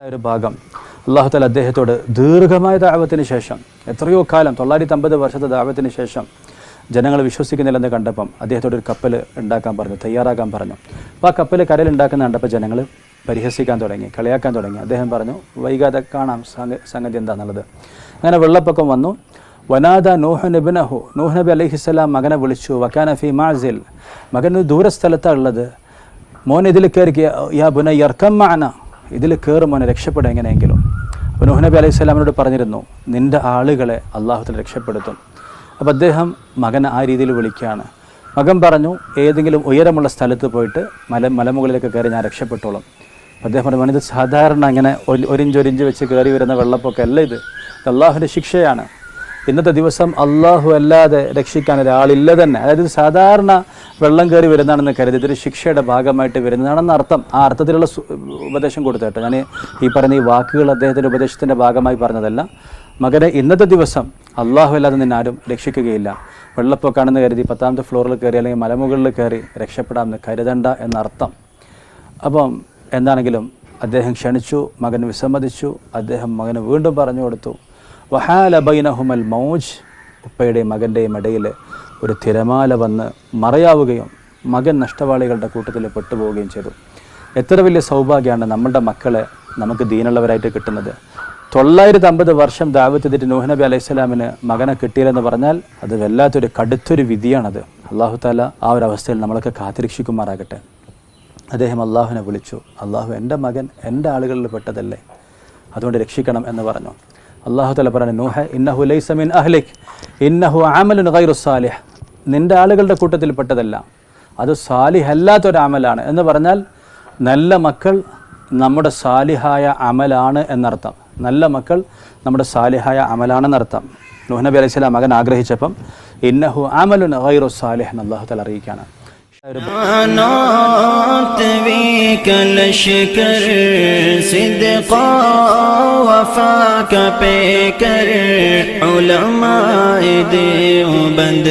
ഒരു ഭാഗം അല്ലാഹു തആല അദ്ദേഹത്തോട് ദീർഘമായ ദഅവത്തിന് ശേഷം എത്രയോ കാലം 950 വർഷത്തെ ദഅവത്തിന് ശേഷം ജനങ്ങൾ വിശ്വസിക്കുന്നില്ലെന്ന് കണ്ടപ്പം അദ്ദേഹത്തോട് ഒരു കപ്പൽ ഉണ്ടാക്കാൻ പറഞ്ഞു, തയ്യാറാക്കാൻ പറഞ്ഞു. അപ്പോൾ ആ കപ്പൽ കരയിൽ ഉണ്ടാക്കുന്ന കണ്ടപ്പോൾ ജനങ്ങൾ പരിഹസിക്കാൻ തുടങ്ങി, കളിയാക്കാൻ തുടങ്ങി. അദ്ദേഹം പറഞ്ഞു, വൈകാതെ കാണാം സംഗതി എന്താണെന്നുള്ളത്. അങ്ങനെ വെള്ളപ്പൊക്കം വന്നു. വനാദ നൂഹ് ഇബ്നഹു, നൂഹ് നബി അലൈഹിസ്സലാം മകനെ വിളിച്ചു. വകാന ഫി മാസിൽ, മകൻ ദൂരസ്ഥലത്താണ് ഉള്ളത്. മോൻ ഇതിൽ കയറി, യാ ബുനയ്യ യർകം മഅന, ഇതിൽ കയറും മോനെ, രക്ഷപ്പെടും എങ്ങനെയെങ്കിലും. അപ്പോൾ നൂഹ് നബി അലൈഹി സ്വലാമിനോട് പറഞ്ഞിരുന്നു, നിൻ്റെ ആളുകളെ അള്ളാഹു തആല രക്ഷപ്പെടുത്തും. അപ്പോൾ അദ്ദേഹം മകൻ ആ രീതിയിൽ വിളിക്കുകയാണ്. മകൻ പറഞ്ഞു, ഏതെങ്കിലും ഉയരമുള്ള സ്ഥലത്ത് പോയിട്ട് മലമുകളിലേക്ക് കയറി ഞാൻ രക്ഷപ്പെട്ടോളും. അദ്ദേഹം പറഞ്ഞു, മോനിത് സാധാരണ അങ്ങനെ ഒരിഞ്ചൊരിഞ്ച് വെച്ച് കയറി വരുന്ന വെള്ളപ്പൊക്കമല്ല, ഇത് അള്ളാഹുവിൻ്റെ ശിക്ഷയാണ്. ഇന്നത്തെ ദിവസം അള്ളാഹു അല്ലാതെ രക്ഷിക്കാൻ ഒരാളില്ല തന്നെ. അതായത് സാധാരണ വെള്ളം കയറി വരുന്നതാണെന്ന് കരുതി ഇതൊരു ശിക്ഷയുടെ ഭാഗമായിട്ട് വരുന്നതാണെന്ന് അർത്ഥം. ആ അർത്ഥത്തിലുള്ള ഉപദേശം കൊടുത്തു കേട്ടോ. ഞാൻ ഈ പറഞ്ഞ ഈ വാക്കുകൾ അദ്ദേഹത്തിൻ്റെ ഉപദേശത്തിൻ്റെ ഭാഗമായി പറഞ്ഞതല്ല. മകനെ, ഇന്നത്തെ ദിവസം അള്ളാഹു അല്ലാതെ നിന്നെ ആരും രക്ഷിക്കുകയില്ല. വെള്ളപ്പൊക്കാണെന്ന് കരുതി 10ാമത്തെ ഫ്ലോറിൽ കയറി അല്ലെങ്കിൽ മലമുകളിൽ കയറി രക്ഷപ്പെടാമെന്ന് കരുതണ്ട എന്നർത്ഥം. അപ്പം എന്താണെങ്കിലും അദ്ദേഹം ക്ഷണിച്ചു, മകൻ വിസമ്മതിച്ചു. അദ്ദേഹം മകന് വീണ്ടും പറഞ്ഞു കൊടുത്തു. വഹാല ബൈനഹുമൽ മൗജ്, ഉപ്പയുടെയും മകൻ്റെയും ഇടയിൽ ഒരു തിരമാല വന്ന് മറയാവുകയും മകൻ നഷ്ടവാളികളുടെ കൂട്ടത്തിൽ പെട്ടുപോവുകയും ചെയ്തു. എത്ര വലിയ സൗഭാഗ്യമാണ് നമ്മളുടെ മക്കളെ നമുക്ക് ദീനുള്ളവരായിട്ട് കിട്ടുന്നത്. 950 വർഷം ദഅവത്ത് ചെയ്തിട്ട് നൂഹ് നബി അലൈഹി സ്വലാമിന് മകനെ കിട്ടിയില്ലെന്ന് പറഞ്ഞാൽ അത് വല്ലാത്തൊരു കടുത്തൊരു വിധിയാണത്. അല്ലാഹു തആല ആ ഒരു അവസ്ഥയിൽ നമ്മളൊക്കെ കാത്തിരക്ഷിക്കുമാറാകട്ടെ. അദ്ദേഹം അള്ളാഹുവിനെ വിളിച്ചു. അള്ളാഹു, എൻ്റെ മകൻ എൻ്റെ ആളുകളിൽ പെട്ടതല്ലേ, അതുകൊണ്ട് രക്ഷിക്കണം എന്ന് പറഞ്ഞു. അല്ലാഹു തആല പറഞ്ഞു, നൂഹ് ഇന്നഹു ലൈസ മിൻ അഹ്ലിക് ഇന്നഹു അമലുൻ ഗൈറു സാലിഹ്, നിൻ്റെ ആളുകളുടെ കൂട്ടത്തിൽ പെട്ടതല്ല, അത് സാലിഹ് അല്ലാത്തൊരു അമലാണ് എന്ന് പറഞ്ഞാൽ നല്ല മക്കൾ നമ്മുടെ സാലിഹായ അമലാണ് എന്നർത്ഥം. നല്ല മക്കൾ നമ്മുടെ സാലിഹായ അമലാണെന്നർത്ഥം. നൂഹ് നബി അലൈഹി സ്വലാം മകൻ ആഗ്രഹിച്ചപ്പം ഇന്നഹു അമലുൻ ഗൈറു സാലിഹ് എന്ന് അല്ലാഹു തആല അറിയിക്കാണ്. بك لشكر صدقا وفاك بكر علماء دیوبند